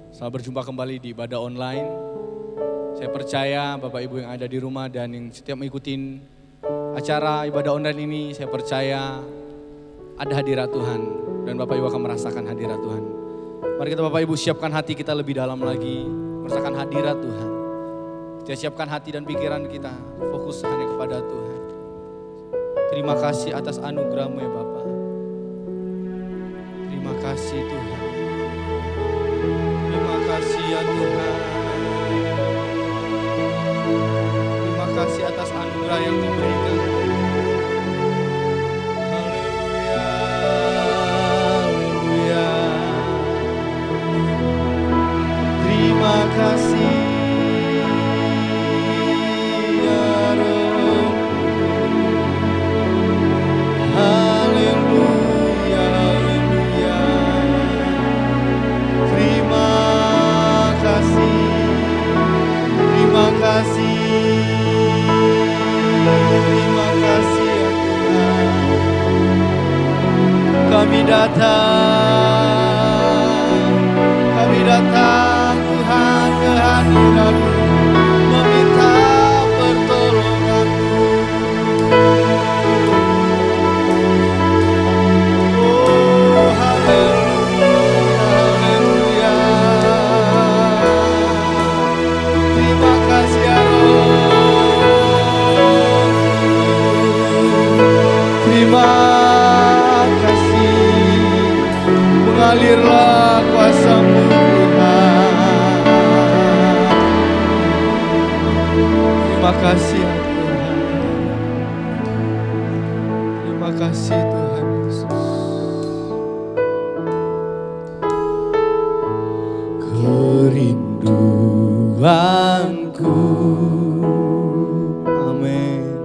Selamat berjumpa kembali di ibadah online. Saya percaya Bapak Ibu yang ada di rumah dan yang setiap mengikuti acara ibadah online ini, saya percaya ada hadirat Tuhan. Dan Bapak Ibu akan merasakan hadirat Tuhan. Mari kita Bapak Ibu siapkan hati kita lebih dalam lagi, merasakan hadirat Tuhan. Kita siapkan hati dan pikiran kita, fokus hanya kepada Tuhan. Terima kasih atas anugerah-Mu ya Bapa. Terima kasih Tuhan. Terima kasih ya Tuhan. Terima kasih atas anugerah yang Kau berikan. Haleluya, haleluya. Terima kasih ya Roh. Haleluya, haleluya. Terima kasih, terima kasih. Terima kasih ya Tuhan. Kami datang Tuhan ke hadirat-Mu, meminta pertolongan-Mu. Oh haleluya, haleluya. Terima kasih ya Roh. Terima kasih, mengalirlah kuasa-Mu Tuhan. Terima kasih ya Tuhan. Terima kasih Tuhan Yesus. Kerinduanku, amin,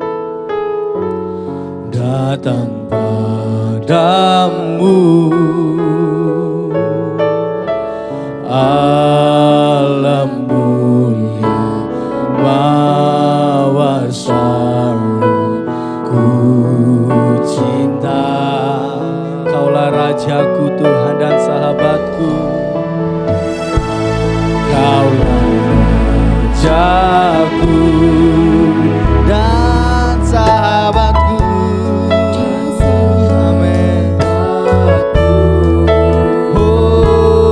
datang padamu, Allah mulia mawar selalu ku cinta. Kaulah Rajaku Tuhan dan sahabatku, Kaulah Rajaku dan sahabatku. Amin. Oh,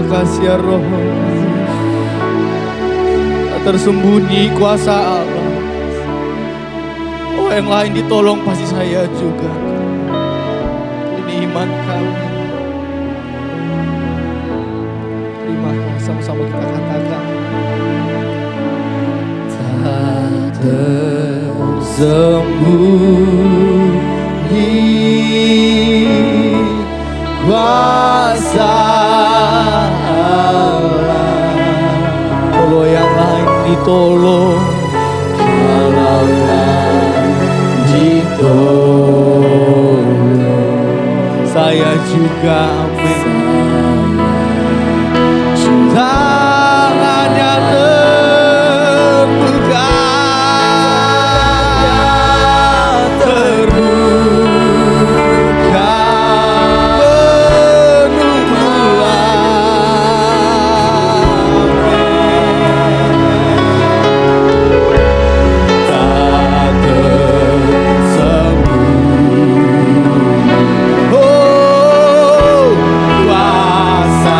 Terima kasih ya Roh. Tak tersembunyi kuasa Allah. Oh, yang lain ditolong pasti saya juga. Ini iman kami. Terima kasih, sama-sama kita katakan. Tak tersembunyi kuasa Allah. Kalau yang lain ditolong, kalau lain ditolong, saya juga amin. Tangannya terbuka, terbuka penuh tak tersembunyi. Oh, kuasa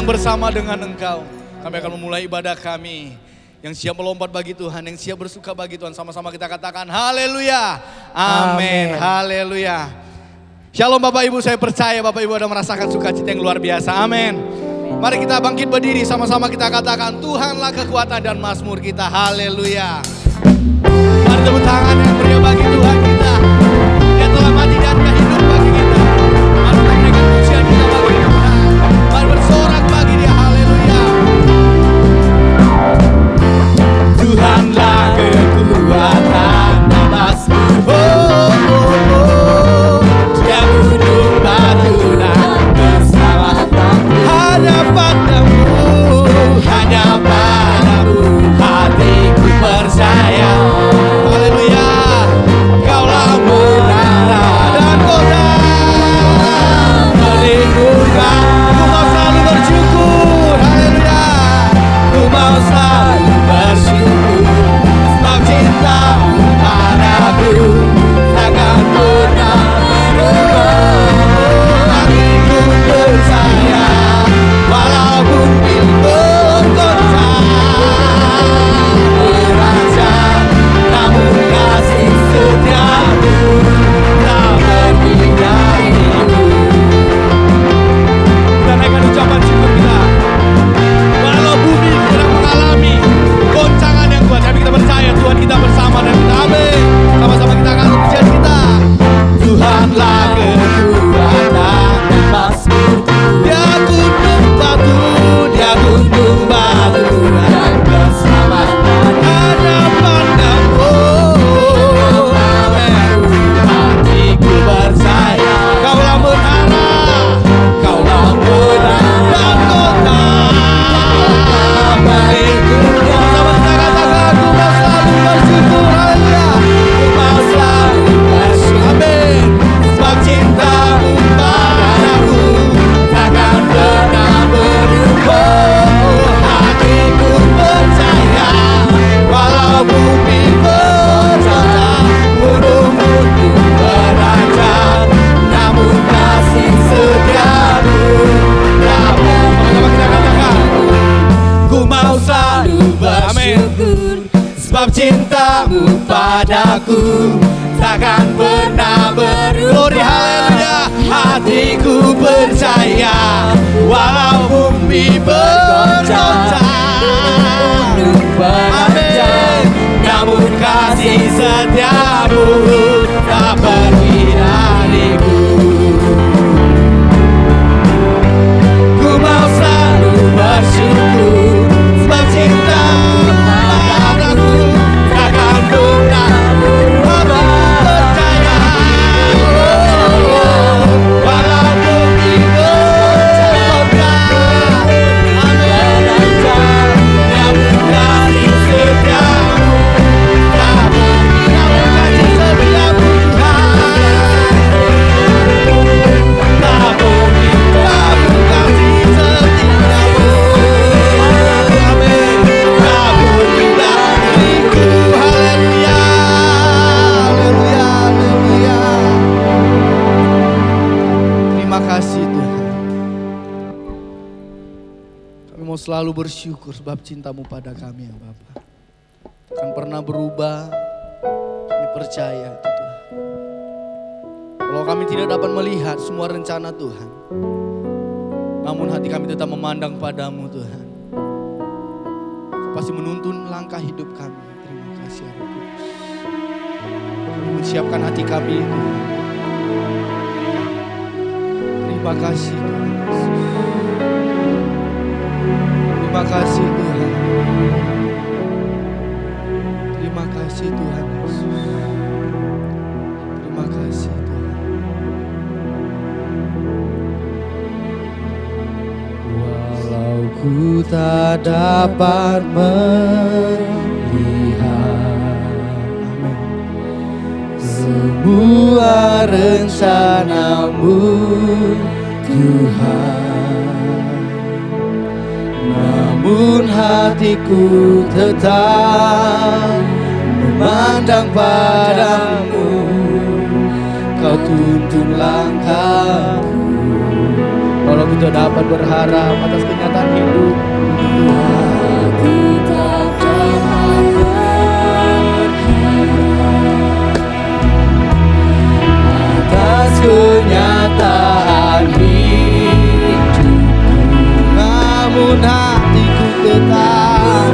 bersama dengan Engkau. Kami akan memulai ibadah kami. Yang siap melompat bagi Tuhan, yang siap bersuka bagi Tuhan. Sama-sama kita katakan haleluya. Amin. Haleluya. Shalom Bapak Ibu, saya percaya Bapak Ibu ada merasakan sukacita yang luar biasa. Amin. Mari kita bangkit berdiri, sama-sama kita katakan Tuhanlah kekuatan dan mazmur kita. Haleluya. Mari tepuk tangan yang meriah bagi Tuhan kita. Dia telah mati dan hidup bagi kita. Mari kita berikan pujian kita bagi Tuhan. Mari bersorak bagi Dia. Haleluya. Tuhanlah kekuatan dan mazmur. Oh, oh, oh. Dia gunung batu dan bersama hanya padamu hatiku percaya. Haleluya. Sebab cintamu padaku takkan pernah berubah. Haleluya. Hatiku percaya walau bumi bergoncang, amin, namun kasih setiamu tak pergi dariku. Ku mau selalu bersyukur sebab cinta padaku takkan pernah berubah. Selalu bersyukur sebab cintamu pada kami ya Bapa. Akan pernah berubah, kami percaya itu Tuhan. Kalau kami tidak dapat melihat semua rencana Tuhan, namun hati kami tetap memandang padamu Tuhan. Kau pasti menuntun langkah hidup kami. Terima kasih ya Roh Kudus. Kami menyiapkan hati kami Tuhan. Terima kasih Tuhan Yesus. Terima kasih Tuhan. Terima kasih Tuhan Yesus. Terima kasih Tuhan. Walau ku tak dapat melihat semua rencanamu Tuhan, namun hatiku tetap memandang padamu. Kau tuntun langkahku. Kalau kita dapat berharap atas kenyataan hidup, aku tak dapat berharap atas kenyataan hidupku. Namun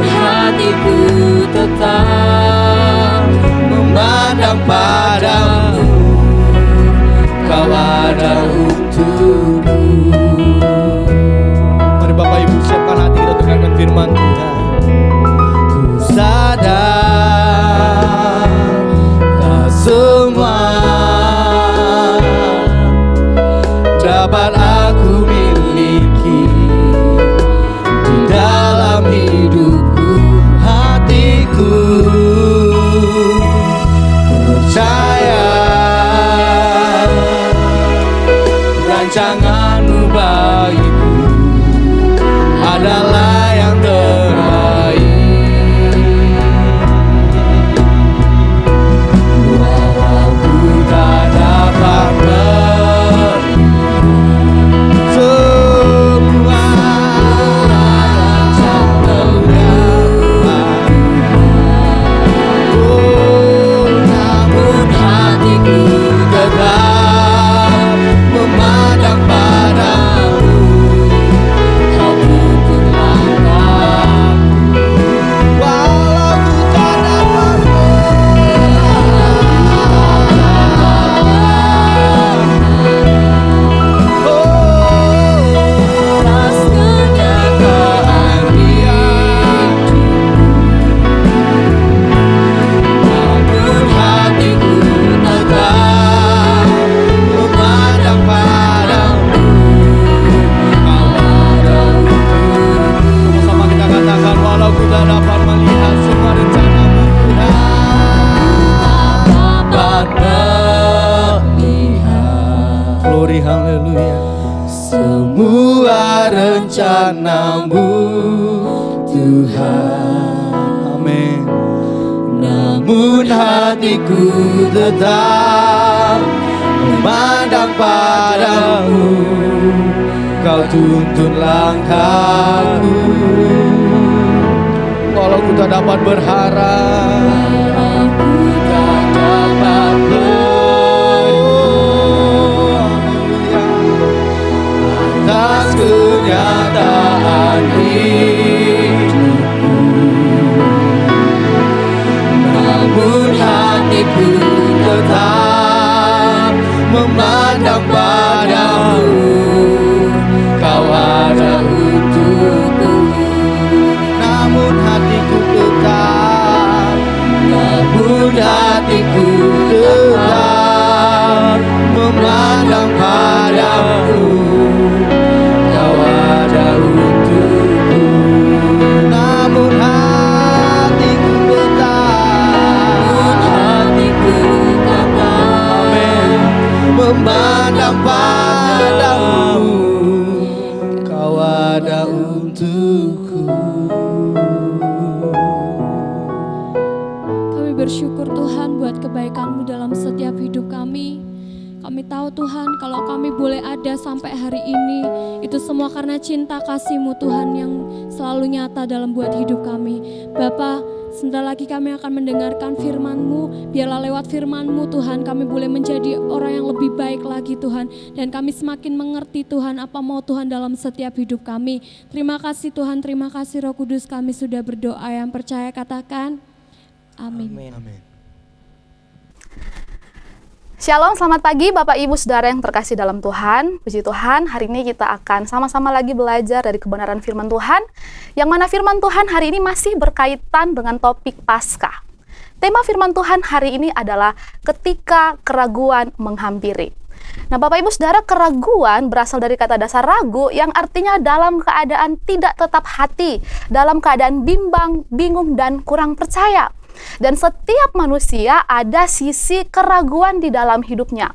hatiku tetap memandang padamu. Kau ada untukku. Mari Bapak Ibu siapkan hati kita untuk mendengarkan firman Tuhan. Ku sadar tak semua dapat aku miliki di dalam hidupku. Hatiku percaya rancanganmu bagiku adalah yang terbaik. Walau ku tak dapat melihat semua namun hatiku tetap memandang padamu. Kau tuntun langkahku. Walau ku tak dapat atas kenyataan hidupku, namun hatiku tetap memandang padamu. Kau ada untukku. Sama kita katakan, walau ku tak dapat melihat semua rencanamu Tuhan, dapat melihat, glory haleluya, semua rencanamu Tuhan, amin. Namun hatiku tetap memandang padamu. Kau tuntun langkahku. walau ku tak dapat berharap, atas kenyataan hidupku, namun hatiku tetap memandang padamu. Kau ada untukku, namun hatiku tetap memandang padamu. Kau ada untukku, namun hatiku tetap amin, memandang padamu. Kau ada untukku. Kami bersyukur Tuhan buat kebaikan-Mu dalam setiap hidup kami. Kami tahu Tuhan kalau kami boleh ada sampai hari ini, itu semua karena cinta kasih-Mu Tuhan yang selalu nyata dalam buat hidup kami. Bapa, sebentar lagi kami akan mendengarkan firman-Mu. Biarlah lewat firman-Mu Tuhan kami boleh menjadi orang yang lebih baik lagi Tuhan. Dan kami semakin mengerti Tuhan apa mau Tuhan dalam setiap hidup kami. Terima kasih Tuhan, terima kasih Roh Kudus, kami sudah berdoa. Yang percaya katakan amin. Amin. Shalom, selamat pagi Bapak Ibu Saudara yang terkasih dalam Tuhan. Puji Tuhan, hari ini kita akan sama-sama lagi belajar dari kebenaran firman Tuhan. Yang mana firman Tuhan hari ini masih berkaitan dengan topik Paskah. Tema firman Tuhan hari ini adalah ketika keraguan menghampiri. Nah Bapak Ibu Saudara, keraguan berasal dari kata dasar ragu yang artinya dalam keadaan tidak tetap hati, dalam keadaan bimbang, bingung, dan kurang percaya. Dan setiap manusia ada sisi keraguan di dalam hidupnya.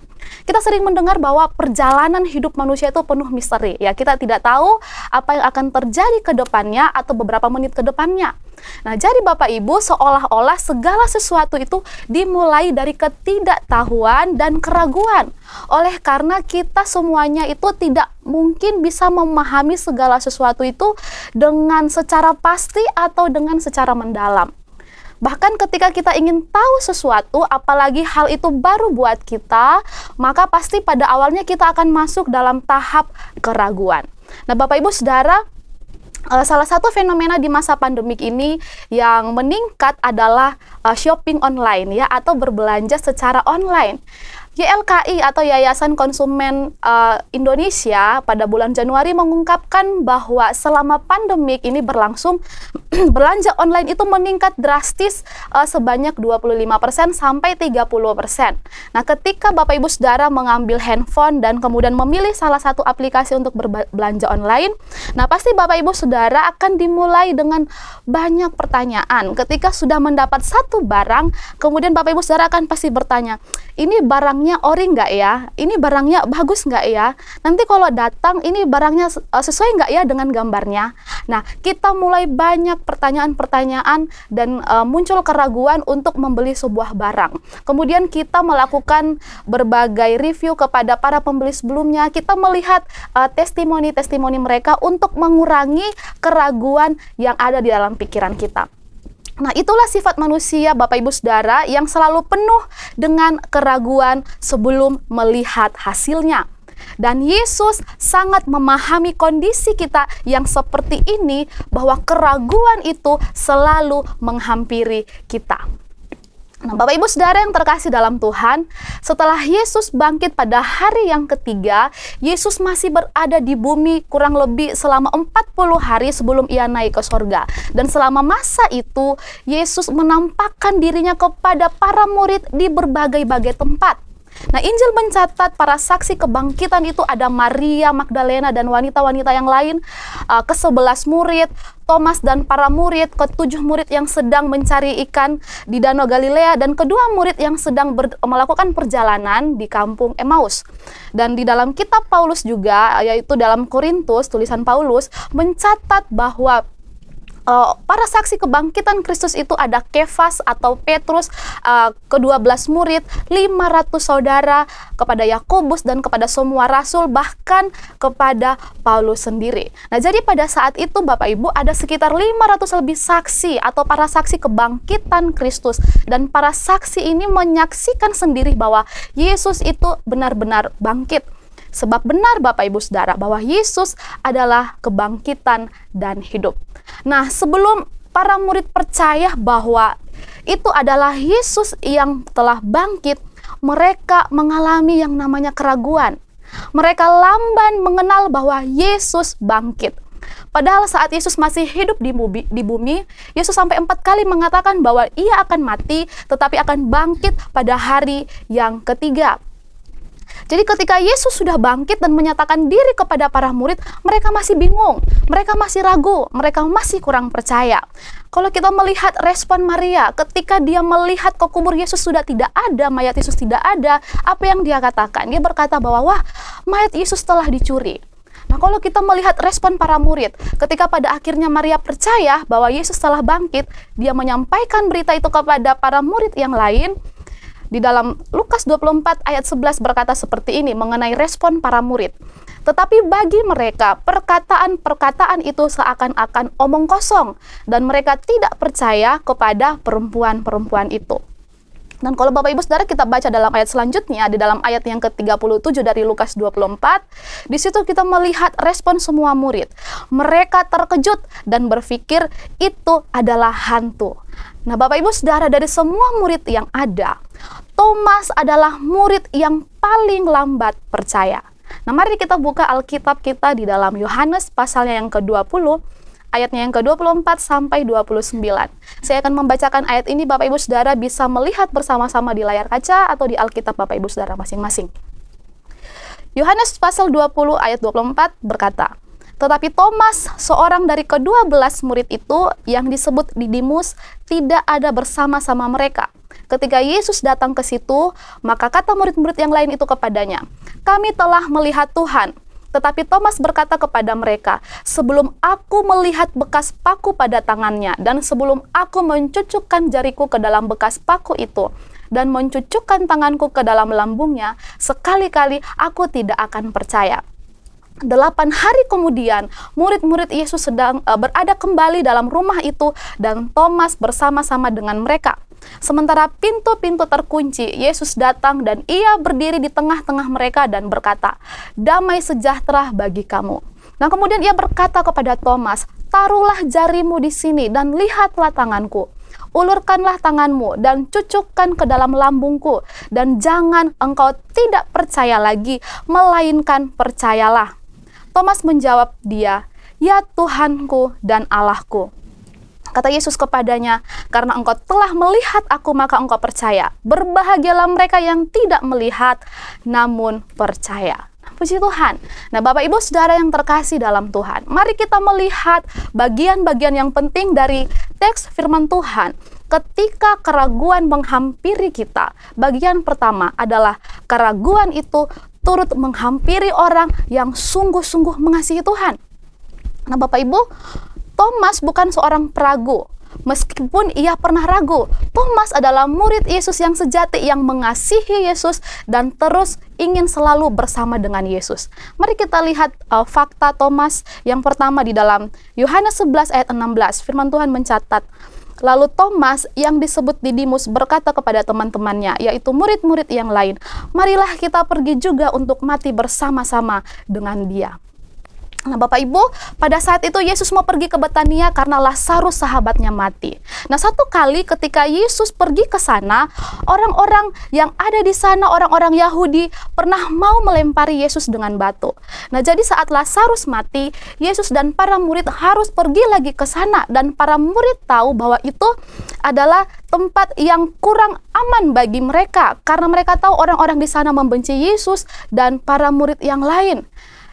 Kita sering mendengar bahwa perjalanan hidup manusia itu penuh misteri. Ya, kita tidak tahu apa yang akan terjadi ke depannya atau beberapa menit ke depannya. Nah, jadi Bapak Ibu, seolah-olah segala sesuatu itu dimulai dari ketidaktahuan dan keraguan. Oleh karena kita semuanya itu tidak mungkin bisa memahami segala sesuatu itu dengan secara pasti atau dengan secara mendalam. Bahkan ketika kita ingin tahu sesuatu, apalagi hal itu baru buat kita, maka pasti pada awalnya kita akan masuk dalam tahap keraguan. Nah Bapak Ibu Saudara, salah satu fenomena di masa pandemik ini yang meningkat adalah shopping online ya, atau berbelanja secara online. YLKI atau Yayasan Konsumen Indonesia pada bulan Januari mengungkapkan bahwa selama pandemik ini berlangsung, belanja online itu meningkat drastis sebanyak 25% sampai 30%. Nah, ketika Bapak Ibu Saudara mengambil handphone dan kemudian memilih salah satu aplikasi untuk berbelanja online, nah pasti Bapak Ibu Saudara akan dimulai dengan banyak pertanyaan. Ketika sudah mendapat satu barang, kemudian Bapak Ibu Saudara akan pasti bertanya, ini barangnya ori nggak ya? Ini barangnya bagus nggak ya? Nanti kalau datang ini barangnya sesuai nggak ya dengan gambarnya? Nah, kita mulai banyak pertanyaan-pertanyaan dan muncul keraguan untuk membeli sebuah barang. Kemudian kita melakukan berbagai review kepada para pembeli sebelumnya. Kita melihat testimoni-testimoni mereka untuk mengurangi keraguan yang ada di dalam pikiran kita. Nah, itulah sifat manusia Bapak Ibu Saudara yang selalu penuh dengan keraguan sebelum melihat hasilnya. Dan Yesus sangat memahami kondisi kita yang seperti ini, bahwa keraguan itu selalu menghampiri kita. Nah, Bapak Ibu Saudara yang terkasih dalam Tuhan, setelah Yesus bangkit pada hari yang ketiga, Yesus masih berada di bumi kurang lebih selama 40 hari sebelum ia naik ke sorga. Dan selama masa itu, Yesus menampakkan dirinya kepada para murid di berbagai-bagai tempat. Nah, Injil mencatat para saksi kebangkitan itu ada Maria Magdalena dan wanita-wanita yang lain, ke-11 murid, Thomas dan para murid, ke-7 murid yang sedang mencari ikan di Danau Galilea, dan kedua murid yang sedang melakukan perjalanan di kampung Emmaus. Dan di dalam kitab Paulus juga, yaitu dalam Korintus, tulisan Paulus mencatat bahwa para saksi kebangkitan Kristus itu ada Kefas atau Petrus, ke-12 murid, 500 saudara, kepada Yakobus dan kepada semua rasul, bahkan kepada Paulus sendiri. Nah, jadi pada saat itu Bapak Ibu ada sekitar 500 lebih saksi atau para saksi kebangkitan Kristus, dan para saksi ini menyaksikan sendiri bahwa Yesus itu benar-benar bangkit. Sebab benar Bapak Ibu Saudara bahwa Yesus adalah kebangkitan dan hidup. Nah, sebelum para murid percaya bahwa itu adalah Yesus yang telah bangkit, mereka mengalami yang namanya keraguan. Mereka lamban mengenal bahwa Yesus bangkit. Padahal saat Yesus masih hidup di bumi, Yesus sampai 4 kali mengatakan bahwa ia akan mati tetapi akan bangkit pada hari yang ketiga. Jadi ketika Yesus sudah bangkit dan menyatakan diri kepada para murid, mereka masih bingung, mereka masih ragu, mereka masih kurang percaya. Kalau kita melihat respon Maria ketika dia melihat ke kubur Yesus sudah tidak ada, mayat Yesus tidak ada, apa yang dia katakan? Dia berkata bahwa, wah, mayat Yesus telah dicuri. Nah, kalau kita melihat respon para murid, ketika pada akhirnya Maria percaya bahwa Yesus telah bangkit, dia menyampaikan berita itu kepada para murid yang lain. Di dalam Lukas 24 ayat 11 berkata seperti ini mengenai respon para murid. Tetapi bagi mereka perkataan-perkataan itu seakan-akan omong kosong, dan mereka tidak percaya kepada perempuan-perempuan itu. Dan kalau Bapak Ibu Saudara kita baca dalam ayat selanjutnya, di dalam ayat yang ke-37 dari Lukas 24, di situ kita melihat respon semua murid. Mereka terkejut dan berpikir itu adalah hantu. Nah, Bapak Ibu Saudara, dari semua murid yang ada, Thomas adalah murid yang paling lambat percaya. Nah, mari kita buka Alkitab kita di dalam Yohanes pasalnya yang ke-20, ayatnya yang ke-24 sampai 29. Saya akan membacakan ayat ini, Bapak Ibu Saudara bisa melihat bersama-sama di layar kaca atau di Alkitab Bapak Ibu Saudara masing-masing. Yohanes pasal 20 ayat 24 berkata, tetapi Thomas, seorang dari ke-12 murid itu yang disebut Didimus, tidak ada bersama-sama mereka. Ketika Yesus datang ke situ, maka kata murid-murid yang lain itu kepadanya, kami telah melihat Tuhan. Tetapi Thomas berkata kepada mereka, sebelum aku melihat bekas paku pada tangannya, dan sebelum aku mencucukkan jariku ke dalam bekas paku itu, dan mencucukkan tanganku ke dalam lambungnya, sekali-kali aku tidak akan percaya. 8 hari kemudian, murid-murid Yesus sedang berada kembali dalam rumah itu, dan Thomas bersama-sama dengan mereka. Sementara pintu-pintu terkunci, Yesus datang dan ia berdiri di tengah-tengah mereka dan berkata, damai sejahtera bagi kamu. Nah, kemudian ia berkata kepada Thomas, taruhlah jarimu di sini dan lihatlah tanganku. Ulurkanlah tanganmu dan cucukkan ke dalam lambungku, dan jangan engkau tidak percaya lagi, melainkan percayalah. Thomas menjawab dia, ya Tuhanku dan Allahku. Kata Yesus kepadanya, karena engkau telah melihat aku maka engkau percaya. Berbahagialah mereka yang tidak melihat namun percaya. Puji Tuhan. Nah, Bapak Ibu Saudara yang terkasih dalam Tuhan, mari kita melihat bagian-bagian yang penting dari teks firman Tuhan. Ketika keraguan menghampiri kita, bagian pertama adalah keraguan itu turut menghampiri orang yang sungguh-sungguh mengasihi Tuhan. Nah, Bapak Ibu, Thomas bukan seorang peragu. Meskipun ia pernah ragu, Thomas adalah murid Yesus yang sejati, yang mengasihi Yesus dan terus ingin selalu bersama dengan Yesus. Mari kita lihat fakta Thomas. Yang pertama di dalam Yohanes 11 ayat 16, firman Tuhan mencatat, lalu Thomas yang disebut Didimus berkata kepada teman-temannya, yaitu murid-murid yang lain, marilah kita pergi juga untuk mati bersama-sama dengan dia. Nah, Bapak Ibu, pada saat itu Yesus mau pergi ke Betania karena Lazarus sahabatnya mati. Nah, satu kali ketika Yesus pergi ke sana, orang-orang yang ada di sana, orang-orang Yahudi, pernah mau melempari Yesus dengan batu. Nah, jadi saat Lazarus mati, Yesus dan para murid harus pergi lagi ke sana, dan para murid tahu bahwa itu adalah tempat yang kurang aman bagi mereka, karena mereka tahu orang-orang di sana membenci Yesus dan para murid yang lain.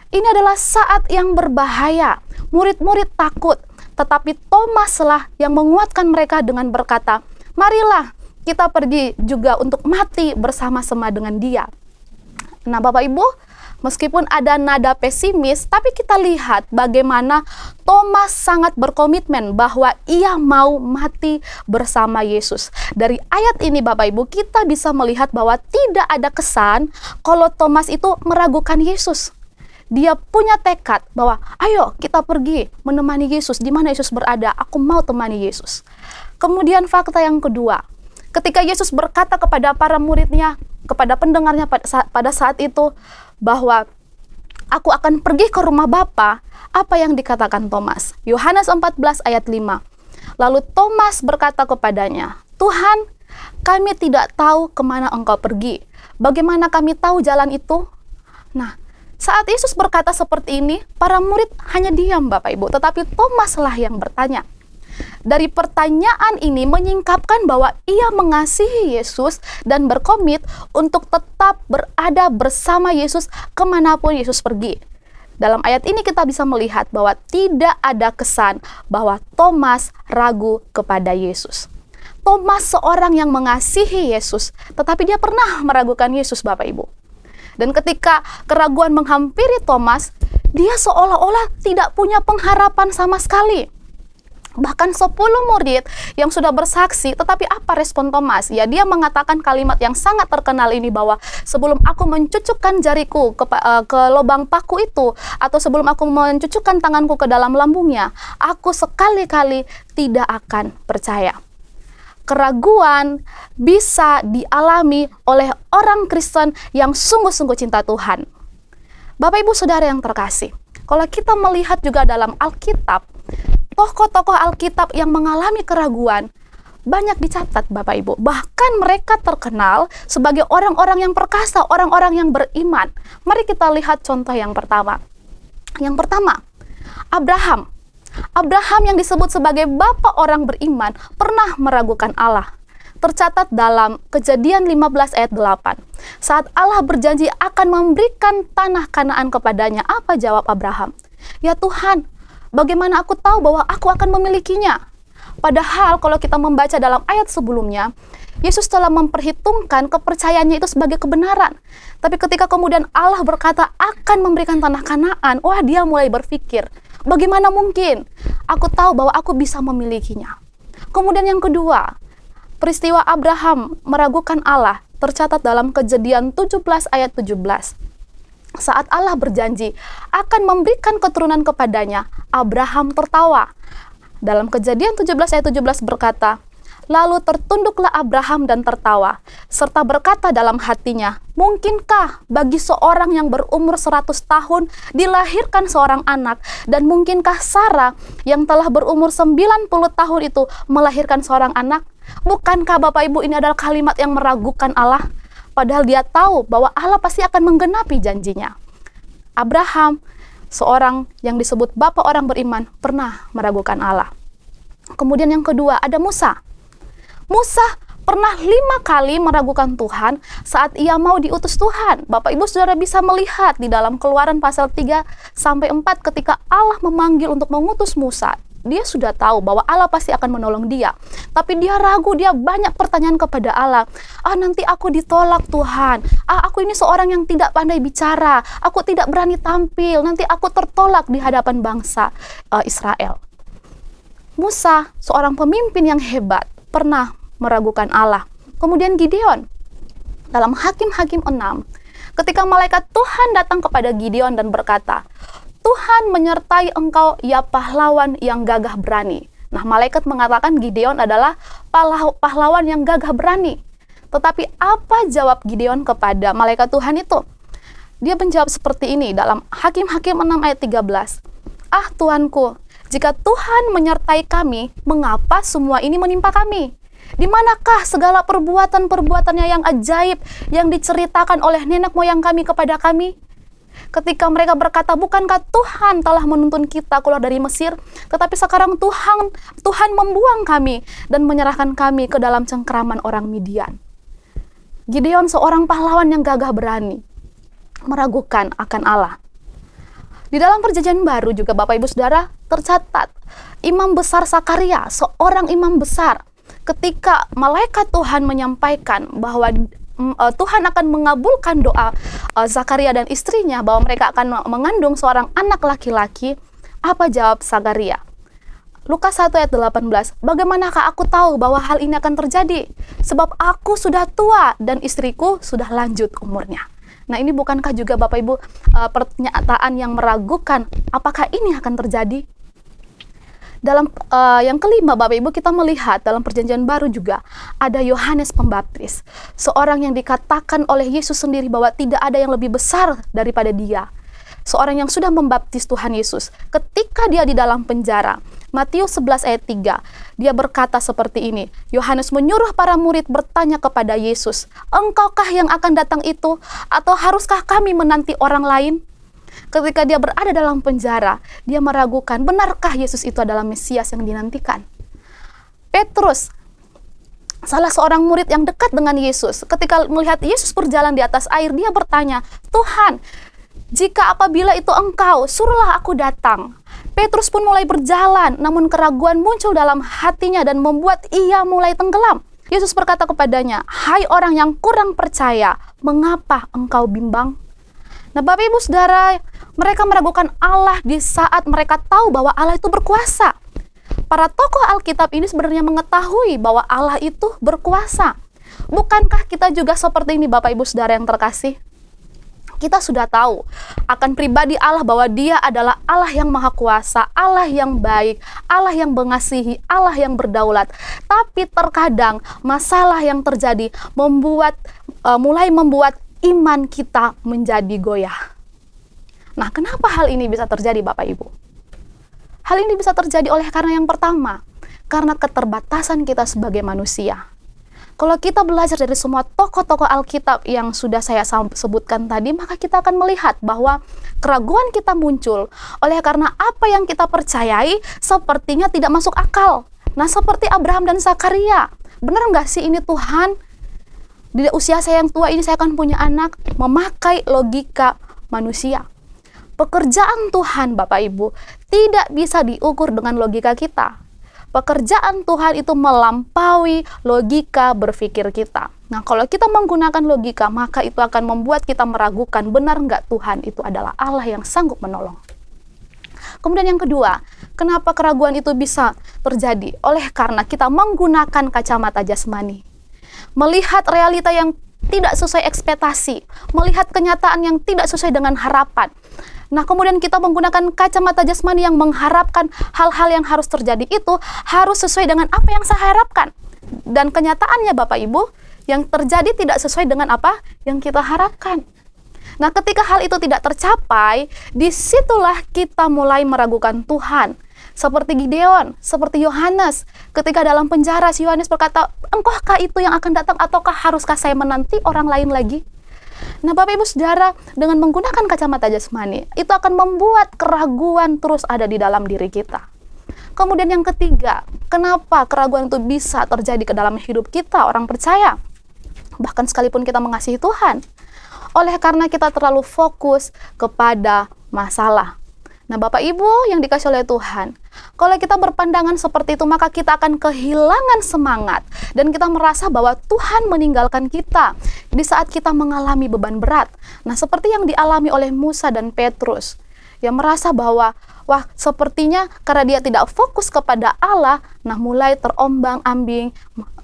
Ini adalah saat yang berbahaya. Murid-murid takut, tetapi Thomaslah yang menguatkan mereka dengan berkata, marilah kita pergi juga untuk mati bersama-sama dengan dia. Nah, Bapak Ibu, Meskipun ada nada pesimis, tapi kita lihat bagaimana Thomas sangat berkomitmen bahwa ia mau mati bersama Yesus. Dari ayat ini Bapak Ibu, kita bisa melihat bahwa tidak ada kesan kalau Thomas itu meragukan Yesus. Dia punya tekad bahwa ayo kita pergi menemani Yesus. Di mana Yesus berada, aku mau temani Yesus. Kemudian fakta yang kedua, ketika Yesus berkata kepada para muridnya, kepada pendengarnya pada saat itu, bahwa aku akan pergi ke rumah Bapa, apa yang dikatakan Thomas? Yohanes 14 ayat 5. Lalu Thomas berkata kepadanya, Tuhan, kami tidak tahu kemana engkau pergi. Bagaimana kami tahu jalan itu? Nah, saat Yesus berkata seperti ini, para murid hanya diam Bapak Ibu, tetapi Thomas lah yang bertanya. Dari pertanyaan ini menyingkapkan bahwa ia mengasihi Yesus dan berkomit untuk tetap berada bersama Yesus kemanapun Yesus pergi. Dalam ayat ini kita bisa melihat bahwa tidak ada kesan bahwa Thomas ragu kepada Yesus. Thomas seorang yang mengasihi Yesus, tetapi dia pernah meragukan Yesus Bapak Ibu. Dan ketika keraguan menghampiri Thomas, dia seolah-olah tidak punya pengharapan sama sekali. Bahkan 10 murid yang sudah bersaksi, tetapi apa respon Thomas? Ya, dia mengatakan kalimat yang sangat terkenal ini bahwa sebelum aku mencucukkan jariku ke lubang paku itu, atau sebelum aku mencucukkan tanganku ke dalam lambungnya, aku sekali-kali tidak akan percaya. Keraguan bisa dialami oleh orang Kristen yang sungguh-sungguh cinta Tuhan. Bapak Ibu Saudara yang terkasih, kalau kita melihat juga dalam Alkitab, tokoh-tokoh Alkitab yang mengalami keraguan banyak dicatat Bapak Ibu. Bahkan mereka terkenal sebagai orang-orang yang perkasa, orang-orang yang beriman. Mari kita lihat contoh yang pertama. Yang pertama, Abraham. Abraham yang disebut sebagai bapak orang beriman pernah meragukan Allah. Tercatat dalam Kejadian 15 ayat 8. Saat Allah berjanji akan memberikan tanah Kanaan kepadanya, apa jawab Abraham? Ya Tuhan, bagaimana aku tahu bahwa aku akan memilikinya? Padahal kalau kita membaca dalam ayat sebelumnya, Yesus telah memperhitungkan kepercayaannya itu sebagai kebenaran. Tapi ketika kemudian Allah berkata akan memberikan tanah Kanaan, wah dia mulai berpikir, bagaimana mungkin aku tahu bahwa aku bisa memilikinya? Kemudian yang kedua, peristiwa Abraham meragukan Allah tercatat dalam Kejadian 17 ayat 17. Saat Allah berjanji akan memberikan keturunan kepadanya, Abraham tertawa. Dalam Kejadian 17 ayat 17 berkata, lalu tertunduklah Abraham dan tertawa, serta berkata dalam hatinya, mungkinkah bagi seorang yang berumur 100 tahun dilahirkan seorang anak, dan mungkinkah Sarah yang telah berumur 90 tahun itu melahirkan seorang anak? Bukankah Bapak Ibu ini adalah kalimat yang meragukan Allah? Padahal dia tahu bahwa Allah pasti akan menggenapi janjinya. Abraham, seorang yang disebut bapak orang beriman, pernah meragukan Allah. Kemudian yang kedua ada Musa. Musa pernah 5 kali meragukan Tuhan saat ia mau diutus Tuhan. Bapak Ibu Saudara bisa melihat di dalam Keluaran pasal 3-4 ketika Allah memanggil untuk mengutus Musa. Dia sudah tahu bahwa Allah pasti akan menolong dia. Tapi dia ragu, dia banyak pertanyaan kepada Allah. Nanti aku ditolak Tuhan. Aku ini seorang yang tidak pandai bicara. Aku tidak berani tampil. Nanti aku tertolak di hadapan bangsa Israel. Musa, seorang pemimpin yang hebat, pernah meragukan Allah. Kemudian Gideon, dalam Hakim-Hakim 6, ketika malaikat Tuhan datang kepada Gideon dan berkata, Tuhan menyertai engkau ya pahlawan yang gagah berani. Nah, malaikat mengatakan Gideon adalah pahlawan yang gagah berani. Tetapi apa jawab Gideon kepada malaikat Tuhan itu? Dia menjawab seperti ini dalam Hakim-Hakim 6 ayat 13. Tuanku, jika Tuhan menyertai kami, mengapa semua ini menimpa kami? Di manakah segala perbuatan-perbuatannya yang ajaib yang diceritakan oleh nenek moyang kami kepada kami? Ketika mereka berkata, bukankah Tuhan telah menuntun kita keluar dari Mesir? Tetapi sekarang Tuhan membuang kami dan menyerahkan kami ke dalam cengkraman orang Midian. Gideon seorang pahlawan yang gagah berani, meragukan akan Allah. Di dalam Perjanjian Baru juga Bapak Ibu Saudara tercatat, Imam Besar Sakaria, seorang imam besar, ketika malaikat Tuhan menyampaikan bahwa Tuhan akan mengabulkan doa Zakaria dan istrinya bahwa mereka akan mengandung seorang anak laki-laki, apa jawab Zakaria? Lukas 1 ayat 18, bagaimanakah aku tahu bahwa hal ini akan terjadi? Sebab aku sudah tua dan istriku sudah lanjut umurnya. Nah, ini bukankah juga Bapak Ibu pernyataan yang meragukan apakah ini akan terjadi? Dalam yang kelima Bapak Ibu, kita melihat dalam perjanjian baru juga ada Yohanes Pembaptis, seorang yang dikatakan oleh Yesus sendiri bahwa tidak ada yang lebih besar daripada dia. Seorang yang sudah membaptis Tuhan Yesus. Ketika dia di dalam penjara, Matius 11 ayat 3, dia berkata seperti ini, Yohanes menyuruh para murid bertanya kepada Yesus, engkaukah yang akan datang itu, atau haruskah kami menanti orang lain? Ketika dia berada dalam penjara, dia meragukan, benarkah Yesus itu adalah Mesias yang dinantikan? Petrus, salah seorang murid yang dekat dengan Yesus, ketika melihat Yesus berjalan di atas air, dia bertanya, Tuhan, jika apabila itu engkau, suruhlah aku datang. Petrus pun mulai berjalan, namun keraguan muncul dalam hatinya dan membuat ia mulai tenggelam. Yesus berkata kepadanya, hai orang yang kurang percaya, mengapa engkau bimbang? Nah, Bapak Ibu Saudara, mereka meragukan Allah di saat mereka tahu bahwa Allah itu berkuasa. Para tokoh Alkitab ini sebenarnya mengetahui bahwa Allah itu berkuasa. Bukankah kita juga seperti ini Bapak Ibu Saudara yang terkasih? Kita sudah tahu akan pribadi Allah bahwa dia adalah Allah yang maha kuasa, Allah yang baik, Allah yang mengasihi, Allah yang berdaulat. Tapi terkadang masalah yang terjadi mulai membuat iman kita menjadi goyah. Nah, kenapa hal ini bisa terjadi Bapak Ibu? Hal ini bisa terjadi oleh karena yang pertama, karena keterbatasan kita sebagai manusia. Kalau kita belajar dari semua tokoh-tokoh Alkitab yang sudah saya sebutkan tadi, maka kita akan melihat bahwa keraguan kita muncul oleh karena apa yang kita percayai sepertinya tidak masuk akal. Nah, seperti Abraham dan Zakaria, benar nggak sih ini Tuhan? Di usia saya yang tua ini saya akan punya anak, memakai logika manusia. Pekerjaan Tuhan Bapak Ibu tidak bisa diukur dengan logika kita. Pekerjaan Tuhan itu melampaui logika berpikir kita. Nah, kalau kita menggunakan logika, maka itu akan membuat kita meragukan benar nggak Tuhan itu adalah Allah yang sanggup menolong. Kemudian yang kedua, kenapa keraguan itu bisa terjadi? Oleh karena kita menggunakan kacamata jasmani. Melihat realita yang tidak sesuai ekspektasi, melihat kenyataan yang tidak sesuai dengan harapan. Nah, kemudian kita menggunakan kacamata jasmani yang mengharapkan hal-hal yang harus terjadi itu harus sesuai dengan apa yang saya harapkan. Dan kenyataannya Bapak Ibu, yang terjadi tidak sesuai dengan apa yang kita harapkan. Nah, ketika hal itu tidak tercapai, disitulah kita mulai meragukan Tuhan. Seperti Gideon, seperti Yohanes. Ketika dalam penjara, si Yohanes berkata, engkaukah itu yang akan datang ataukah haruskah saya menanti orang lain lagi? Nah, Bapak Ibu Saudara, dengan menggunakan kacamata jasmani, itu akan membuat keraguan terus ada di dalam diri kita. Kemudian yang ketiga, kenapa keraguan itu bisa terjadi ke dalam hidup kita, orang percaya? Bahkan sekalipun kita mengasihi Tuhan. Oleh karena kita terlalu fokus kepada masalah. Nah, Bapak Ibu yang dikasih oleh Tuhan, kalau kita berpandangan seperti itu, maka kita akan kehilangan semangat dan kita merasa bahwa Tuhan meninggalkan kita di saat kita mengalami beban berat. Nah, seperti yang dialami oleh Musa dan Petrus, yang merasa bahwa, wah, sepertinya karena dia tidak fokus kepada Allah, nah mulai terombang-ambing,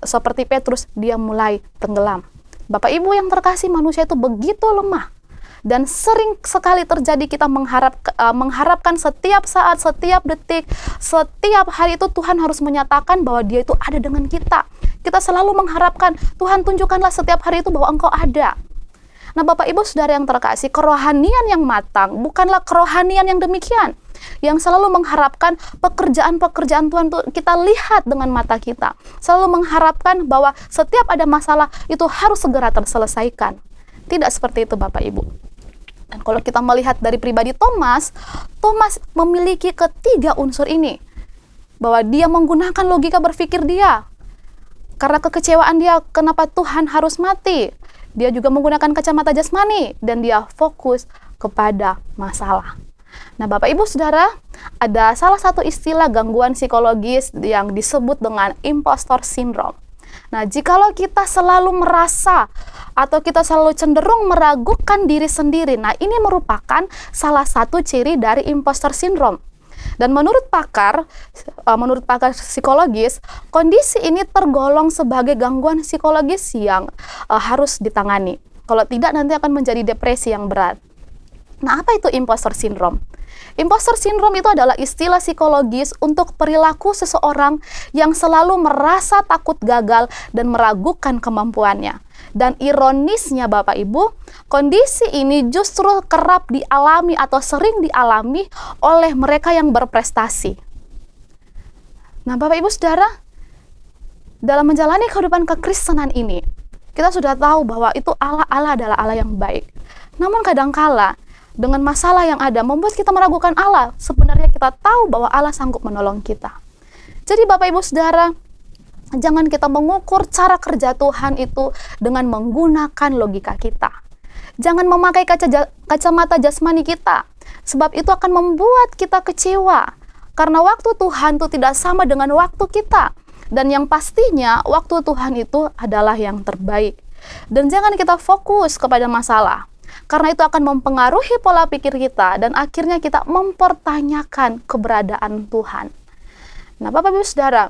seperti Petrus, dia mulai tenggelam. Bapak Ibu yang terkasih, manusia itu begitu lemah. Dan sering sekali terjadi kita mengharapkan setiap saat, setiap detik, setiap hari itu Tuhan harus menyatakan bahwa dia itu ada dengan kita. Kita selalu mengharapkan, Tuhan tunjukkanlah setiap hari itu bahwa Engkau ada. Nah, Bapak Ibu Saudara yang terkasih, kerohanian yang matang bukanlah kerohanian yang demikian. Yang selalu mengharapkan pekerjaan-pekerjaan Tuhan itu kita lihat dengan mata kita. Selalu mengharapkan bahwa setiap ada masalah itu harus segera terselesaikan. Tidak seperti itu Bapak Ibu. Dan kalau kita melihat dari pribadi Thomas memiliki ketiga unsur ini. Bahwa dia menggunakan logika berpikir dia. Karena kekecewaan dia, kenapa Tuhan harus mati? Dia juga menggunakan kacamata jasmani dan dia fokus kepada masalah. Nah, Bapak Ibu Saudara, ada salah satu istilah gangguan psikologis yang disebut dengan impostor syndrome. Nah, jikalau kita selalu merasa atau kita selalu cenderung meragukan diri sendiri, nah ini merupakan salah satu ciri dari imposter syndrome. Dan menurut pakar psikologis, kondisi ini tergolong sebagai gangguan psikologis yang harus ditangani. Kalau tidak, nanti akan menjadi depresi yang berat. Nah, apa itu imposter syndrome? Imposter syndrome itu adalah istilah psikologis untuk perilaku seseorang yang selalu merasa takut gagal dan meragukan kemampuannya. Dan ironisnya Bapak Ibu, kondisi ini justru kerap dialami atau sering dialami oleh mereka yang berprestasi. Nah Bapak Ibu Saudara, dalam menjalani kehidupan kekristenan ini, kita sudah tahu bahwa itu Allah adalah Allah yang baik. Namun kadangkala dengan masalah yang ada membuat kita meragukan Allah. Sebenarnya kita tahu bahwa Allah sanggup menolong kita. Jadi Bapak Ibu Saudara, jangan kita mengukur cara kerja Tuhan itu dengan menggunakan logika kita. Jangan memakai kacamata jasmani kita, sebab itu akan membuat kita kecewa. Karena waktu Tuhan itu tidak sama dengan waktu kita. Dan yang pastinya waktu Tuhan itu adalah yang terbaik. Dan jangan kita fokus kepada masalah, karena itu akan mempengaruhi pola pikir kita dan akhirnya kita mempertanyakan keberadaan Tuhan. Nah Bapak Ibu Saudara,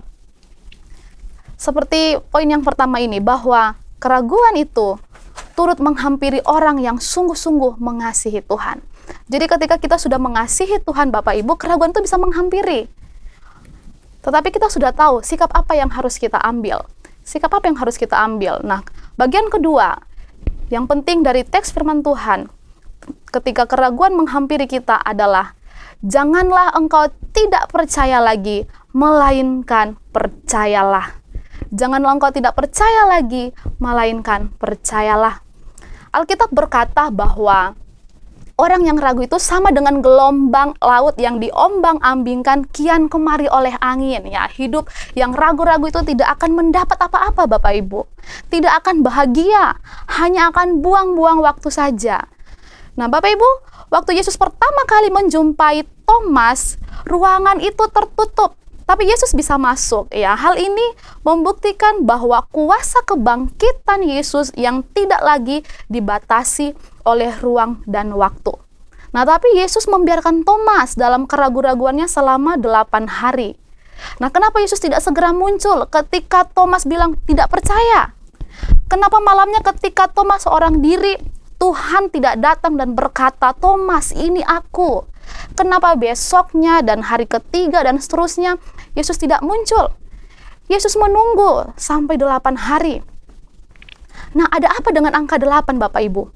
seperti poin yang pertama ini, bahwa keraguan itu turut menghampiri orang yang sungguh-sungguh mengasihi Tuhan. Jadi ketika kita sudah mengasihi Tuhan Bapak Ibu, keraguan itu bisa menghampiri. Tetapi kita sudah tahu sikap apa yang harus kita ambil. Sikap apa yang harus kita ambil? Nah, bagian kedua yang penting dari teks firman Tuhan ketika keraguan menghampiri kita adalah janganlah engkau tidak percaya lagi, melainkan percayalah. Janganlah engkau tidak percaya lagi, melainkan percayalah. Alkitab berkata bahwa orang yang ragu itu sama dengan gelombang laut yang diombang-ambingkan kian kemari oleh angin. Ya, hidup yang ragu-ragu itu tidak akan mendapat apa-apa Bapak Ibu. Tidak akan bahagia, hanya akan buang-buang waktu saja. Nah Bapak Ibu, waktu Yesus pertama kali menjumpai Thomas, ruangan itu tertutup. Tapi Yesus bisa masuk. Ya, hal ini membuktikan bahwa kuasa kebangkitan Yesus yang tidak lagi dibatasi oleh ruang dan waktu. Nah, tapi Yesus membiarkan Thomas dalam keraguan-raguannya selama 8 hari. Nah, kenapa Yesus tidak segera muncul ketika Thomas bilang tidak percaya? Kenapa malamnya ketika Thomas seorang diri, Tuhan tidak datang dan berkata, Thomas, ini aku. Kenapa besoknya dan hari ketiga dan seterusnya Yesus tidak muncul? Yesus menunggu sampai 8 hari. Nah, ada apa dengan angka 8 Bapak Ibu?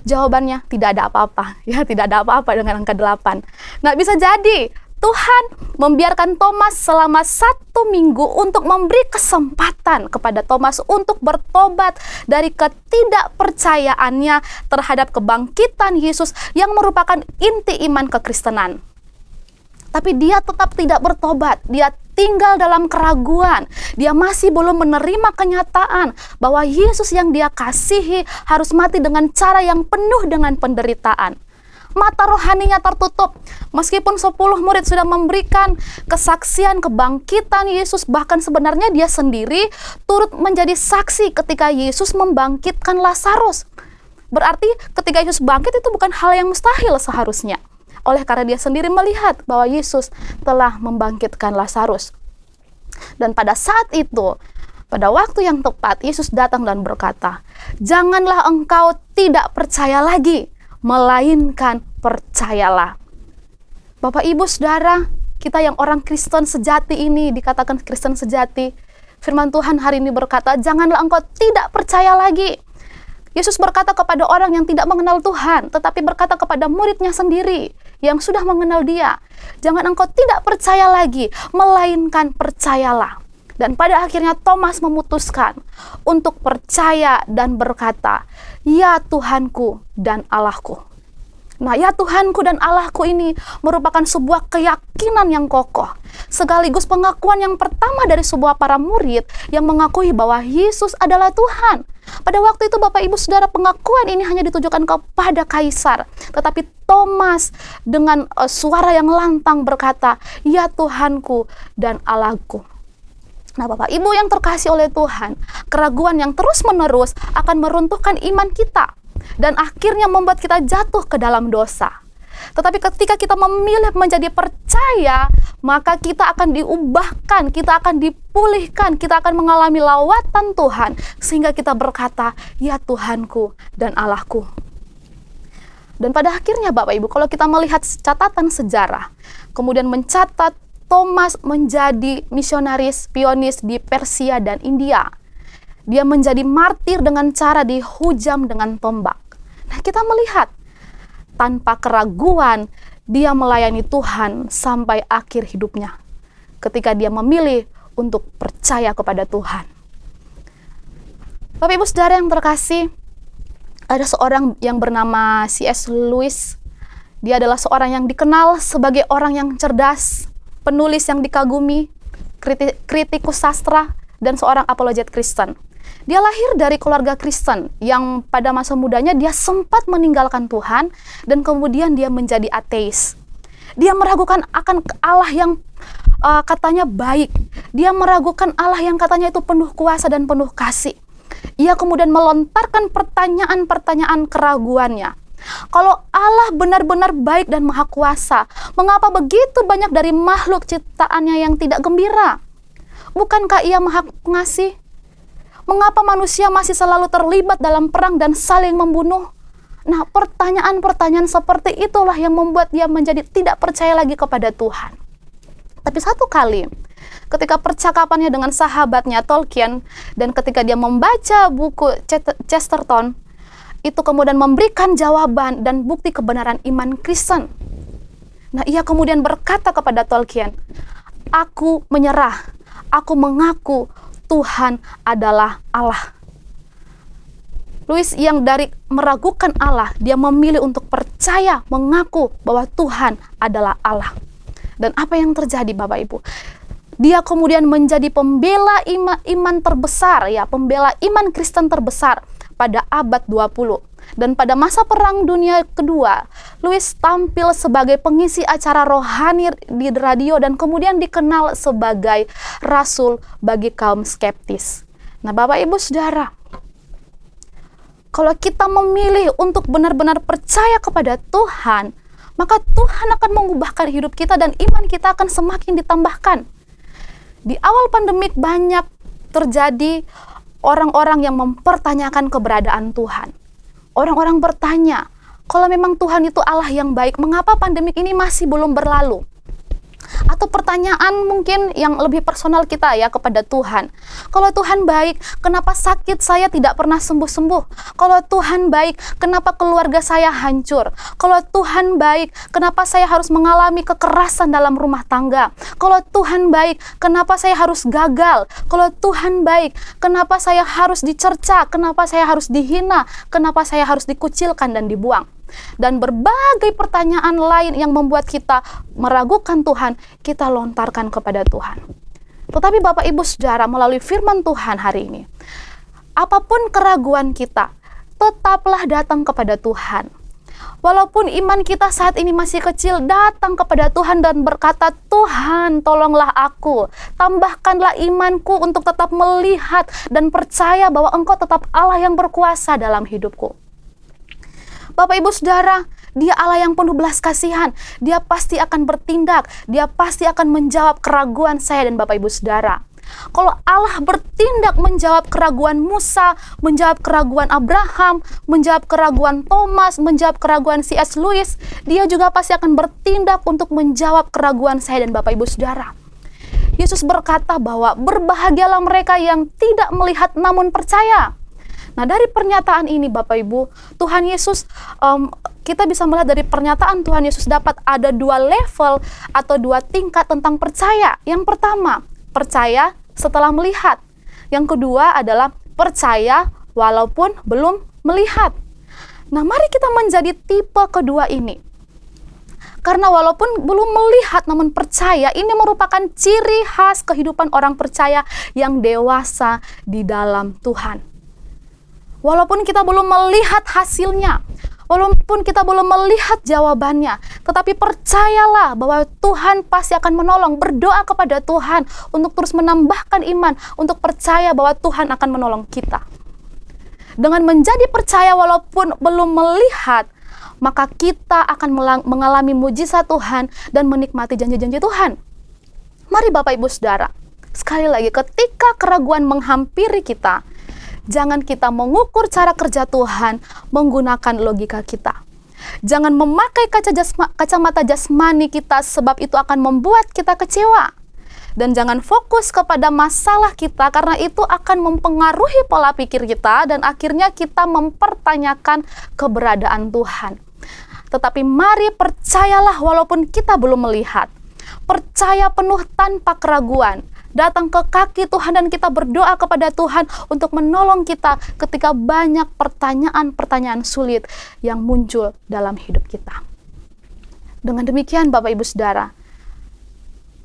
Jawabannya tidak ada apa-apa. Ya, tidak ada apa-apa dengan angka 8. Nah, bisa jadi Tuhan membiarkan Thomas selama 1 minggu untuk memberi kesempatan kepada Thomas untuk bertobat dari ketidakpercayaannya terhadap kebangkitan Yesus yang merupakan inti iman kekristenan. Tapi dia tetap tidak bertobat, dia tinggal dalam keraguan, dia masih belum menerima kenyataan bahwa Yesus yang dia kasihi harus mati dengan cara yang penuh dengan penderitaan. Mata rohaninya tertutup, meskipun 10 murid sudah memberikan kesaksian kebangkitan Yesus, bahkan sebenarnya dia sendiri turut menjadi saksi ketika Yesus membangkitkan Lazarus. Berarti ketika Yesus bangkit itu bukan hal yang mustahil seharusnya. Oleh karena dia sendiri melihat bahwa Yesus telah membangkitkan Lazarus. Dan pada saat itu, pada waktu yang tepat, Yesus datang dan berkata, janganlah engkau tidak percaya lagi, melainkan percayalah. Bapak Ibu Saudara, kita yang orang Kristen sejati ini, dikatakan Kristen sejati, firman Tuhan hari ini berkata, janganlah engkau tidak percaya lagi. Yesus berkata kepada orang yang tidak mengenal Tuhan, tetapi berkata kepada muridnya sendiri yang sudah mengenal dia, jangan engkau tidak percaya lagi, melainkan percayalah. Dan pada akhirnya Thomas memutuskan untuk percaya dan berkata, ya Tuhanku dan Allahku. Nah, ya Tuhanku dan Allahku ini merupakan sebuah keyakinan yang kokoh, sekaligus pengakuan yang pertama dari sebuah para murid yang mengakui bahwa Yesus adalah Tuhan. Pada waktu itu Bapak Ibu Saudara, pengakuan ini hanya ditujukan kepada kaisar, tetapi Thomas dengan suara yang lantang berkata, ya Tuhanku dan Allahku. Nah, Bapak Ibu yang terkasih oleh Tuhan, keraguan yang terus-menerus akan meruntuhkan iman kita dan akhirnya membuat kita jatuh ke dalam dosa. Tetapi ketika kita memilih menjadi percaya, maka kita akan diubahkan, kita akan dipulihkan, kita akan mengalami lawatan Tuhan, sehingga kita berkata, "Ya Tuhanku dan Allahku." Dan pada akhirnya Bapak Ibu, kalau kita melihat catatan sejarah, kemudian mencatat Thomas menjadi misionaris pionis di Persia dan India. Dia menjadi martir dengan cara dihujam dengan tombak. Nah, kita melihat tanpa keraguan dia melayani Tuhan sampai akhir hidupnya. Ketika dia memilih untuk percaya kepada Tuhan. Bapak Ibu Saudara yang terkasih, ada seorang yang bernama C.S. Lewis. Dia adalah seorang yang dikenal sebagai orang yang cerdas, penulis yang dikagumi, kritikus sastra, dan seorang apologet Kristen. Dia lahir dari keluarga Kristen yang pada masa mudanya dia sempat meninggalkan Tuhan dan kemudian dia menjadi ateis. Dia meragukan akan Allah yang katanya baik. Dia meragukan Allah yang katanya itu penuh kuasa dan penuh kasih. Ia kemudian melontarkan pertanyaan-pertanyaan keraguannya. Kalau Allah benar-benar baik dan maha kuasa, mengapa begitu banyak dari makhluk ciptaannya yang tidak gembira? Bukankah ia maha pengasih? Mengapa manusia masih selalu terlibat dalam perang dan saling membunuh? Nah, pertanyaan-pertanyaan seperti itulah yang membuat dia menjadi tidak percaya lagi kepada Tuhan. Tapi satu kali, ketika percakapannya dengan sahabatnya Tolkien, dan ketika dia membaca buku Chesterton, itu kemudian memberikan jawaban dan bukti kebenaran iman Kristen. Nah, ia kemudian berkata kepada Tolkien, "Aku menyerah, aku mengaku Tuhan adalah Allah." Lewis yang dari meragukan Allah, dia memilih untuk percaya, mengaku bahwa Tuhan adalah Allah. Dan apa yang terjadi Bapak Ibu? Dia kemudian menjadi pembela iman terbesar, ya, pembela iman Kristen terbesar pada abad 20. Dan pada masa Perang Dunia Kedua, Lewis tampil sebagai pengisi acara rohani di radio dan kemudian dikenal sebagai rasul bagi kaum skeptis. Nah, Bapak Ibu Saudara, kalau kita memilih untuk benar-benar percaya kepada Tuhan, maka Tuhan akan mengubahkan hidup kita dan iman kita akan semakin ditambahkan. Di awal pandemik banyak terjadi orang-orang yang mempertanyakan keberadaan Tuhan. Orang-orang bertanya, kalau memang Tuhan itu Allah yang baik, mengapa pandemik ini masih belum berlalu? Atau pertanyaan mungkin yang lebih personal kita ya kepada Tuhan. Kalau Tuhan baik, kenapa sakit saya tidak pernah sembuh-sembuh? Kalau Tuhan baik, kenapa keluarga saya hancur? Kalau Tuhan baik, kenapa saya harus mengalami kekerasan dalam rumah tangga? Kalau Tuhan baik, kenapa saya harus gagal? Kalau Tuhan baik, kenapa saya harus dicerca? Kenapa saya harus dihina? Kenapa saya harus dikucilkan dan dibuang? Dan berbagai pertanyaan lain yang membuat kita meragukan Tuhan, kita lontarkan kepada Tuhan. Tetapi Bapak Ibu Saudara, melalui firman Tuhan hari ini, apapun keraguan kita, tetaplah datang kepada Tuhan. Walaupun iman kita saat ini masih kecil, datang kepada Tuhan dan berkata, "Tuhan, tolonglah aku, tambahkanlah imanku untuk tetap melihat dan percaya bahwa Engkau tetap Allah yang berkuasa dalam hidupku." Bapak Ibu Saudara, Dia Allah yang penuh belas kasihan. Dia pasti akan bertindak. Dia pasti akan menjawab keraguan saya dan Bapak Ibu Saudara. Kalau Allah bertindak menjawab keraguan Musa, menjawab keraguan Abraham, menjawab keraguan Thomas, menjawab keraguan C.S. Lewis, Dia juga pasti akan bertindak untuk menjawab keraguan saya dan Bapak Ibu Saudara. Yesus berkata bahwa berbahagialah mereka yang tidak melihat namun percaya. Nah, dari pernyataan ini Bapak Ibu, Tuhan Yesus, kita bisa melihat dari pernyataan Tuhan Yesus dapat ada dua level atau dua tingkat tentang percaya. Yang pertama, percaya setelah melihat. Yang kedua adalah percaya walaupun belum melihat. Nah, mari kita menjadi tipe kedua ini. Karena walaupun belum melihat namun percaya, ini merupakan ciri khas kehidupan orang percaya yang dewasa di dalam Tuhan. Walaupun kita belum melihat hasilnya, Walaupun kita belum melihat jawabannya, tetapi percayalah bahwa Tuhan pasti akan menolong. Berdoa kepada Tuhan untuk terus menambahkan iman, untuk percaya bahwa Tuhan akan menolong kita. Dengan menjadi percaya walaupun belum melihat, maka kita akan mengalami mujizat Tuhan dan menikmati janji-janji Tuhan. Mari Bapak Ibu Saudara, sekali lagi ketika keraguan menghampiri kita, jangan kita mengukur cara kerja Tuhan menggunakan logika kita. Jangan memakai kacamata jasmani kita, sebab itu akan membuat kita kecewa. Dan jangan fokus kepada masalah kita, karena itu akan mempengaruhi pola pikir kita dan akhirnya kita mempertanyakan keberadaan Tuhan. Tetapi mari percayalah walaupun kita belum melihat. Percaya penuh tanpa keraguan. Datang ke kaki Tuhan dan kita berdoa kepada Tuhan untuk menolong kita ketika banyak pertanyaan-pertanyaan sulit yang muncul dalam hidup kita. Dengan demikian Bapak Ibu Saudara,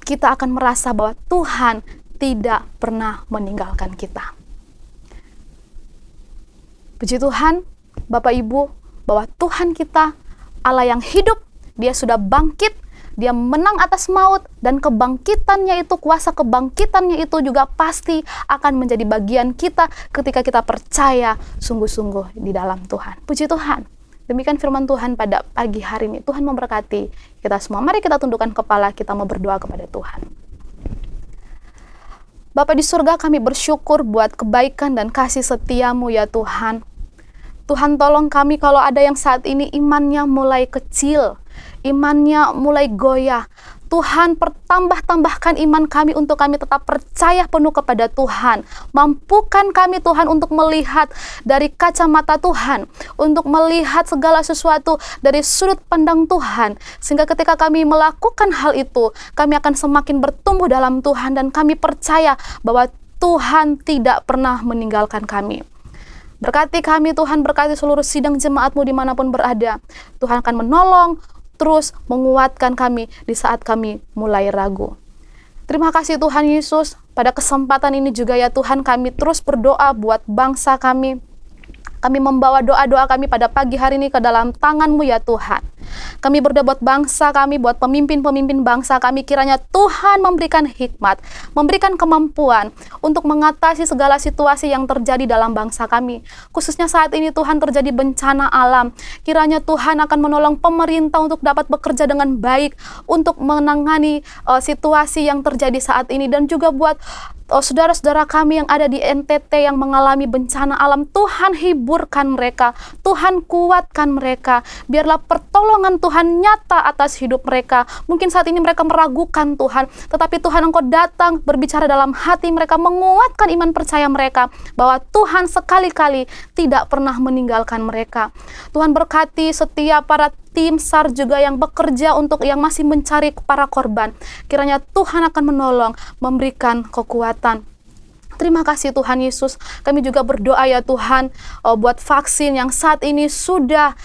kita akan merasa bahwa Tuhan tidak pernah meninggalkan kita. Puji Tuhan, Bapak Ibu, bahwa Tuhan kita Allah yang hidup, Dia sudah bangkit, Dia menang atas maut, dan kebangkitannya itu, kuasa kebangkitannya itu juga pasti akan menjadi bagian kita ketika kita percaya sungguh-sungguh di dalam Tuhan. Puji Tuhan. Demikian firman Tuhan pada pagi hari ini. Tuhan memberkati kita semua. Mari kita tundukkan kepala, kita mau berdoa kepada Tuhan. Bapa di surga, kami bersyukur buat kebaikan dan kasih setia-Mu ya Tuhan. Tuhan tolong kami kalau ada yang saat ini imannya mulai kecil, imannya mulai goyah. Tuhan tambahkan iman kami untuk kami tetap percaya penuh kepada Tuhan. Mampukan kami Tuhan untuk melihat dari kacamata Tuhan, untuk melihat segala sesuatu dari sudut pandang Tuhan. Sehingga ketika kami melakukan hal itu, kami akan semakin bertumbuh dalam Tuhan dan kami percaya bahwa Tuhan tidak pernah meninggalkan kami. Berkati kami Tuhan, berkati seluruh sidang jemaat-Mu dimanapun berada. Tuhan akan menolong, terus menguatkan kami di saat kami mulai ragu. Terima kasih Tuhan Yesus, pada kesempatan ini juga ya Tuhan kami terus berdoa buat bangsa kami. Kami membawa doa-doa kami pada pagi hari ini ke dalam tangan-Mu ya Tuhan. Kami berdoa buat bangsa kami, buat pemimpin-pemimpin bangsa kami, kiranya Tuhan memberikan hikmat, memberikan kemampuan untuk mengatasi segala situasi yang terjadi dalam bangsa kami. Khususnya saat ini Tuhan terjadi bencana alam, kiranya Tuhan akan menolong pemerintah untuk dapat bekerja dengan baik, untuk menangani situasi yang terjadi saat ini, dan juga buat saudara-saudara kami yang ada di NTT yang mengalami bencana alam. Tuhan hiburkan mereka, Tuhan kuatkan mereka, biarlah pertolongan Tuhan nyata atas hidup mereka. Mungkin saat ini mereka meragukan Tuhan, tetapi Tuhan Engkau datang berbicara dalam hati mereka, menguatkan iman percaya mereka bahwa Tuhan sekali-kali tidak pernah meninggalkan mereka. Tuhan berkati setiap para tim SAR juga yang bekerja untuk yang masih mencari para korban. Kiranya Tuhan akan menolong, memberikan kekuatan. Terima kasih Tuhan Yesus. Kami juga berdoa ya Tuhan buat vaksin yang saat ini sudah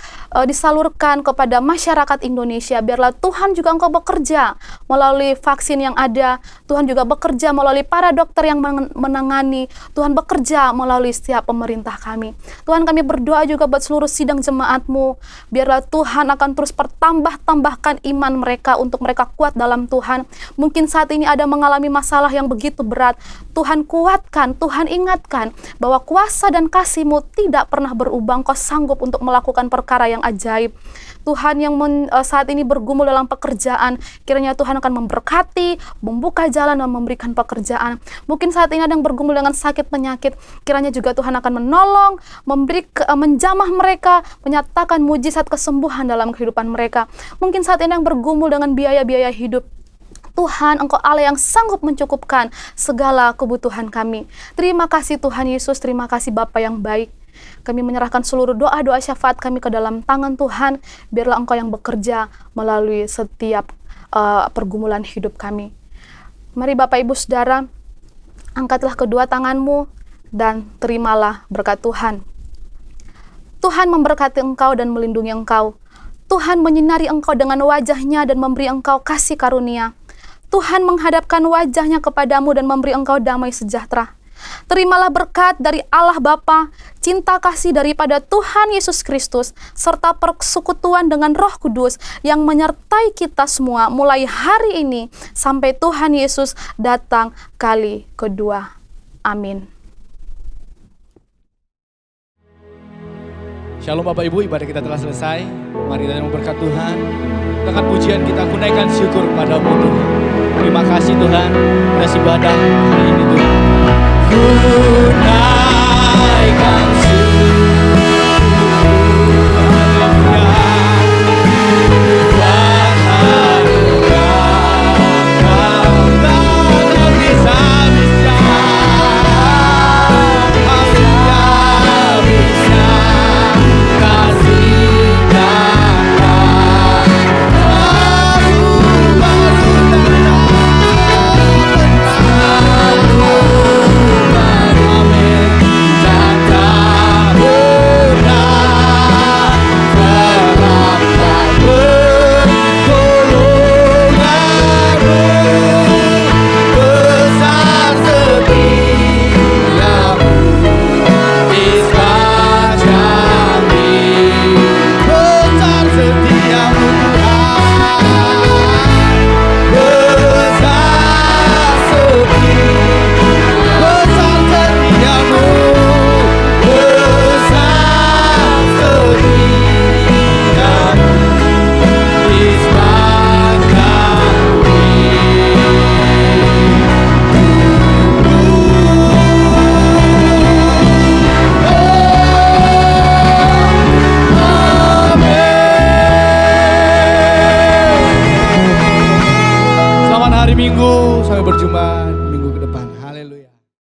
disalurkan kepada masyarakat Indonesia. Biarlah Tuhan juga Engkau bekerja melalui vaksin yang ada. Tuhan juga bekerja melalui para dokter yang menangani. Tuhan bekerja melalui setiap pemerintah kami. Tuhan, kami berdoa juga buat seluruh sidang jemaat-Mu. Biarlah Tuhan akan terus tambahkan iman mereka untuk mereka kuat dalam Tuhan. Mungkin saat ini ada mengalami masalah yang begitu berat. Tuhan kuatkan, Tuhan ingatkan bahwa kuasa dan kasih-Mu tidak pernah berubah. Engkau sanggup untuk melakukan perkara yang ajaib. Tuhan yang saat ini bergumul dalam pekerjaan, kiranya Tuhan akan memberkati, membuka jalan dan memberikan pekerjaan. Mungkin saat ini ada yang bergumul dengan sakit penyakit, kiranya juga Tuhan akan menolong, menjamah mereka, menyatakan mujizat kesembuhan dalam kehidupan mereka. Mungkin saat ini yang bergumul dengan biaya-biaya hidup, Tuhan, Engkau Allah yang sanggup mencukupkan segala kebutuhan kami. Terima kasih Tuhan Yesus, terima kasih Bapa yang baik. Kami menyerahkan seluruh doa-doa syafaat kami ke dalam tangan Tuhan. Biarlah Engkau yang bekerja melalui setiap pergumulan hidup kami. Mari Bapak Ibu Saudara, angkatlah kedua tangan-Mu dan terimalah berkat Tuhan. Tuhan memberkati engkau dan melindungi engkau. Tuhan menyinari engkau dengan wajah-Nya dan memberi engkau kasih karunia. Tuhan menghadapkan wajah-Nya kepadamu dan memberi engkau damai sejahtera. Terimalah berkat dari Allah Bapa, cinta kasih daripada Tuhan Yesus Kristus, serta persekutuan dengan Roh Kudus yang menyertai kita semua mulai hari ini sampai Tuhan Yesus datang kali kedua. Amin. Shalom Bapak Ibu, ibadah kita telah selesai. Mari kita berkat Tuhan. Dengan pujian kita kunaikan syukur padamu Tuhan. Terima kasih Tuhan atas ibadah hari ini Tuhan. Kunaikan syukur. Minggu sampai berjumpa